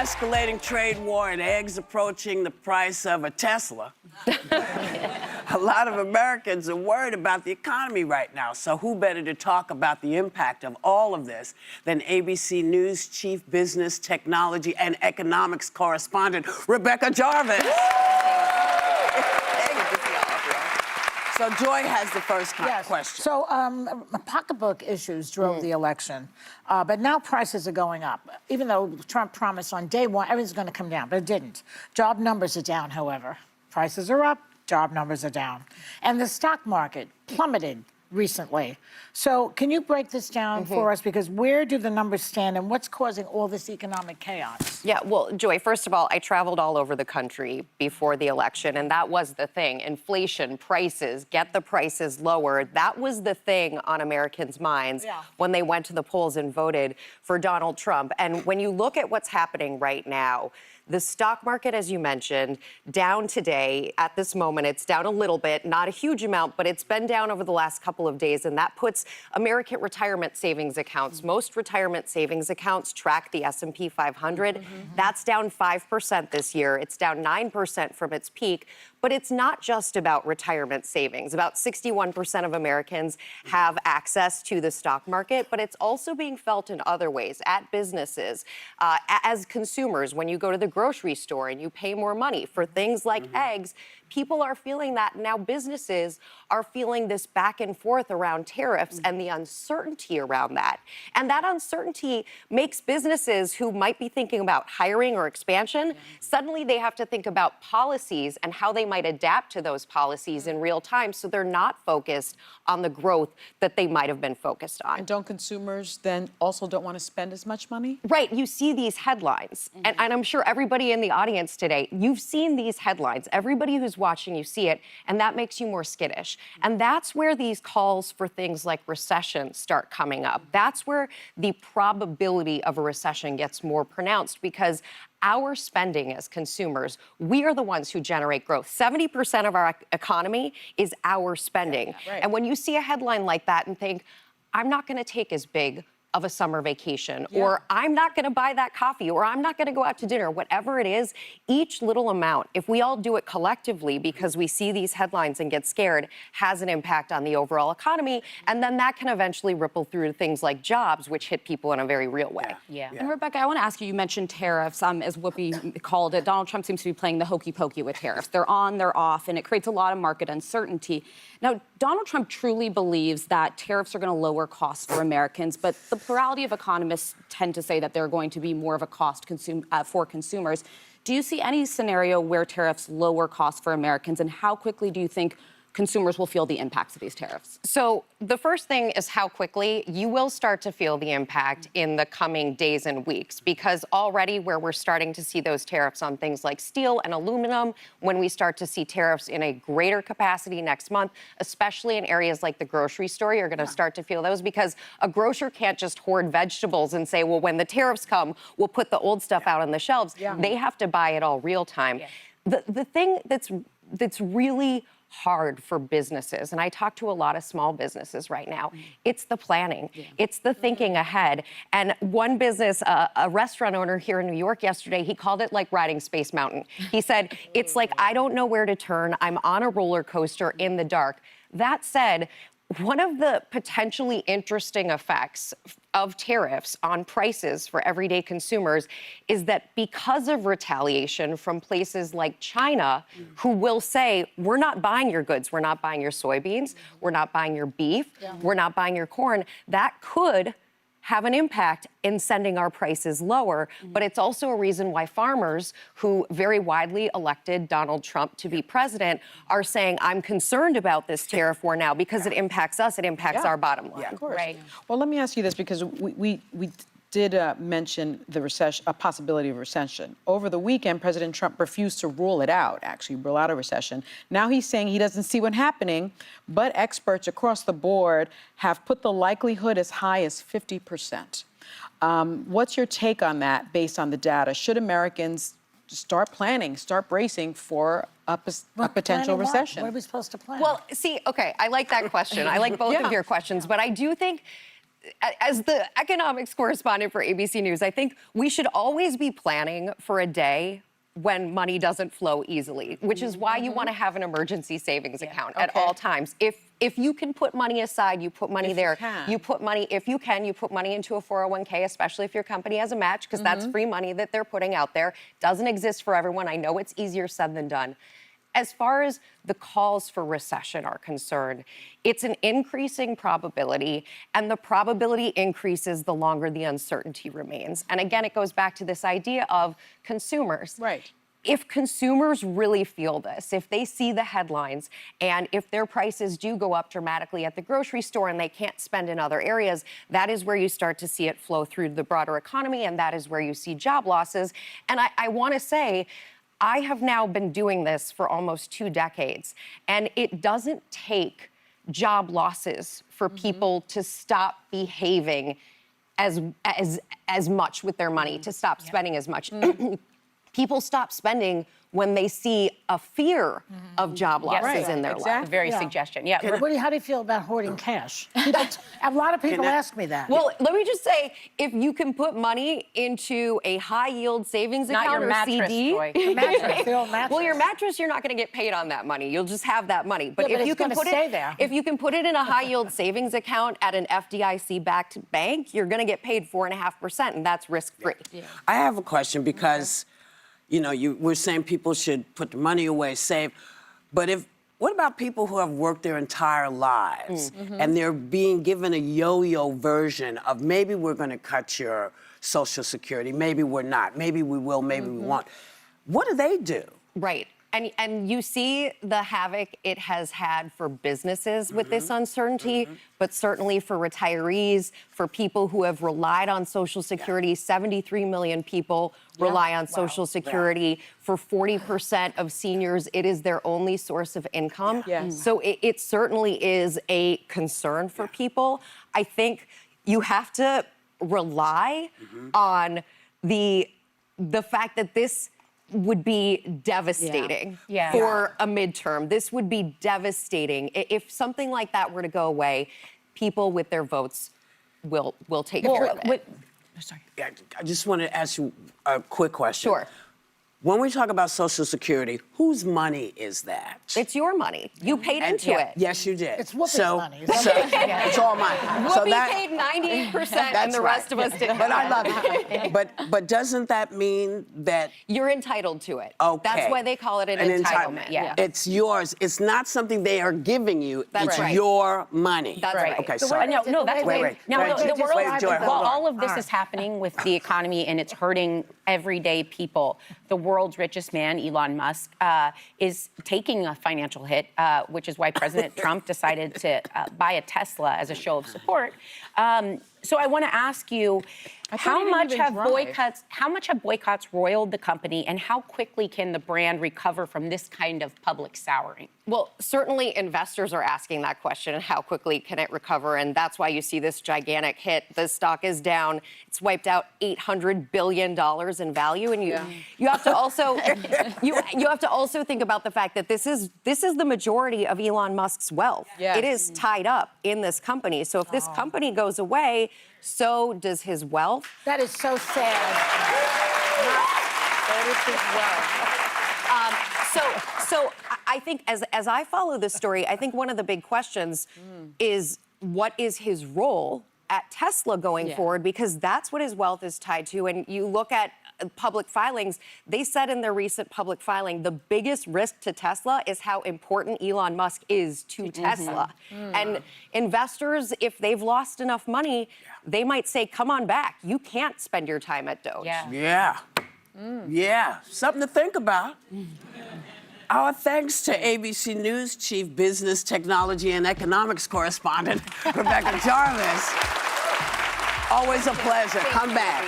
escalating trade war and eggs approaching the price of a Tesla, a lot of Americans are worried about the economy right now. So who better to talk about the impact of all of this than ABC News chief business, technology, and economics correspondent, Rebecca Jarvis. So Joy has the first question. So pocketbook issues drove the election, but now prices are going up. Even though Trump promised on day one everything's going to come down, but it didn't. Job numbers are down, however. Prices are up, job numbers are down. And the stock market plummeted recently. So can you break this down for us? Because where do the numbers stand and what's causing all this economic chaos? Yeah, well, Joy, first of all, I traveled all over the country before the election, and that was the thing. Inflation, prices, get the prices lower. That was the thing on Americans' minds when they went to the polls and voted for Donald Trump. And when you look at what's happening right now, the stock market, as you mentioned, down today. At this moment, it's down a little bit, not a huge amount, but it's been down over the last couple of days, and that puts American retirement savings accounts. Most retirement savings accounts track the S&P 500. That's down 5% this year. It's down 9% from its peak. But it's not just about retirement savings. About 61% of Americans have access to the stock market, but it's also being felt in other ways, at businesses, as consumers. When you go to the grocery store and you pay more money for things like eggs, people are feeling that. Now businesses are feeling this back and forth around tariffs and the uncertainty around that. And that uncertainty makes businesses who might be thinking about hiring or expansion, suddenly they have to think about policies and how they might adapt to those policies in real time, so they're not focused on the growth that they might have been focused on. And don't consumers then also don't want to spend as much money? Right, you see these headlines, and I'm sure everybody in the audience today, you've seen these headlines. Everybody who's watching, you see it, and that makes you more skittish. And that's where these calls for things like recession start coming up. That's where the probability of a recession gets more pronounced, because our spending as consumers, we are the ones who generate growth. 70% of our economy is our spending. And when you see a headline like that and think, I'm not going to take as big of a summer vacation, or I'm not going to buy that coffee, or I'm not going to go out to dinner, whatever it is, each little amount, if we all do it collectively because we see these headlines and get scared, has an impact on the overall economy. And then that can eventually ripple through to things like jobs, which hit people in a very real way. And Rebecca, I want to ask you, you mentioned tariffs, as Whoopi called it. Donald Trump seems to be playing the hokey pokey with tariffs. They're on, they're off, and it creates a lot of market uncertainty. Now, Donald Trump truly believes that tariffs are going to lower costs for Americans, but the plurality of economists tend to say that they're going to be more of a cost for consumers. Do you see any scenario where tariffs lower costs for Americans, and how quickly do you think consumers will feel the impacts of these tariffs? So the first thing is how quickly. You will start to feel the impact in the coming days and weeks, because already where we're starting to see those tariffs on things like steel and aluminum, when we start to see tariffs in a greater capacity next month, especially in areas like the grocery store, you're going to start to feel those, because a grocer can't just hoard vegetables and say, well, when the tariffs come, we'll put the old stuff out on the shelves. They have to buy it all real time. The thing that's really hard for businesses, and I talk to a lot of small businesses right now, it's the planning. It's the thinking ahead. And one business, a restaurant owner here in New York yesterday, he called it like riding Space Mountain. He said, it's like, I don't know where to turn. I'm on a roller coaster in the dark. That said, one of the potentially interesting effects of tariffs on prices for everyday consumers is that because of retaliation from places like China, who will say, we're not buying your goods, we're not buying your soybeans, we're not buying your beef, we're not buying your corn, that could have an impact in sending our prices lower. But it's also a reason why farmers who very widely elected Donald Trump to be president are saying, I'm concerned about this tariff war now because it impacts us, it impacts our bottom line. Right. Well, let me ask you this, because we did mention the recession, a possibility of recession. Over the weekend, President Trump refused to rule it out, actually rule out a recession. Now he's saying he doesn't see one happening, but experts across the board have put the likelihood as high as 50%. What's your take on that based on the data? Should Americans start planning, start bracing for a potential recession? What are we supposed to plan? Well, see, okay, I like that question. I like both of your questions, but I do think as the economics correspondent for ABC News, I think we should always be planning for a day when money doesn't flow easily, which is why you want to have an emergency savings account at all times. If you can put money aside, you put money there. You put money, if you can, you put money into a 401k, especially if your company has a match, because that's free money that they're putting out there. Doesn't exist for everyone. I know it's easier said than done. As far as the calls for recession are concerned, it's an increasing probability, and the probability increases the longer the uncertainty remains. And again, it goes back to this idea of consumers. Right. If consumers really feel this, if they see the headlines, and if their prices do go up dramatically at the grocery store and they can't spend in other areas, that is where you start to see it flow through the broader economy, and that is where you see job losses. And I want to say, I have now been doing this for almost 2 decades, and it doesn't take job losses for people to stop behaving as much with their money, to stop spending as much. People stop spending when they see a fear of job losses in their life. Very suggestion. Yeah. Woody, how do you feel about hoarding cash? A lot of people ask me that. Well, let me just say, if you can put money into a high-yield savings Not account your or mattress, CD, Joy. The mattress, the old mattress. well, your mattress, you're not going to get paid on that money. You'll just have that money. But Yeah, but if you it's can gonna put stay it, there. if you can put it in a high-yield savings account at an FDIC-backed bank, you're going to get paid 4.5%, and that's risk-free. I have a question because, you know, we're saying people should put the money away, save, but what about people who have worked their entire lives and they're being given a yo-yo version of maybe we're going to cut your Social Security, maybe we're not, maybe we will, maybe we won't. What do they do? Right. And you see the havoc it has had for businesses with this uncertainty, but certainly for retirees, for people who have relied on Social Security. 73 million people rely on Social Security. For 40% of seniors, it is their only source of income. So it certainly is a concern for people. I think you have to rely on the fact that this would be devastating for a midterm. This would be devastating. If something like that were to go away, people with their votes will take care of it. I just want to ask you a quick question. Sure. When we talk about Social Security, whose money is that? It's your money. You paid into it. Yes, you did. It's Whoopi's money. It's all mine. Whoopi paid 98% and the rest of us didn't. But I love it. But doesn't that mean that You're entitled to it. Okay. That's why they call it an entitlement. It's yours. It's not something they are giving you. That's it's right. your money. That's right. Okay, The sorry. way they No, that's Wait. Now, Wait, the just world, wait, Joy, hold while on. all of this All is happening with the economy and it's hurting everyday people, the world's richest man, Elon Musk, is taking a financial hit, which is why President Trump decided to buy a Tesla as a show of support. So I want to ask you, how much have boycotts roiled the company, and how quickly can the brand recover from this kind of public souring? Well, certainly investors are asking that question, and how quickly can it recover? And that's why you see this gigantic hit. The stock is down. It's wiped out $800 billion in value. And you have to also you have to also think about the fact that this is the majority of Elon Musk's wealth. Yes. It is tied up in this company. So if this company goes away, so does his wealth. That is so sad. So I think as I follow this story, I think one of the big questions is what is his role at Tesla going forward? Because that's what his wealth is tied to. And you look at public filings, they said in their recent public filing, the biggest risk to Tesla is how important Elon Musk is to Tesla. And investors, if they've lost enough money, they might say, come on back. You can't spend your time at Doge. Yeah, something to think about. Our thanks to ABC News Chief Business, Technology, and Economics Correspondent, Rebecca Jarvis. Always a pleasure. Come back.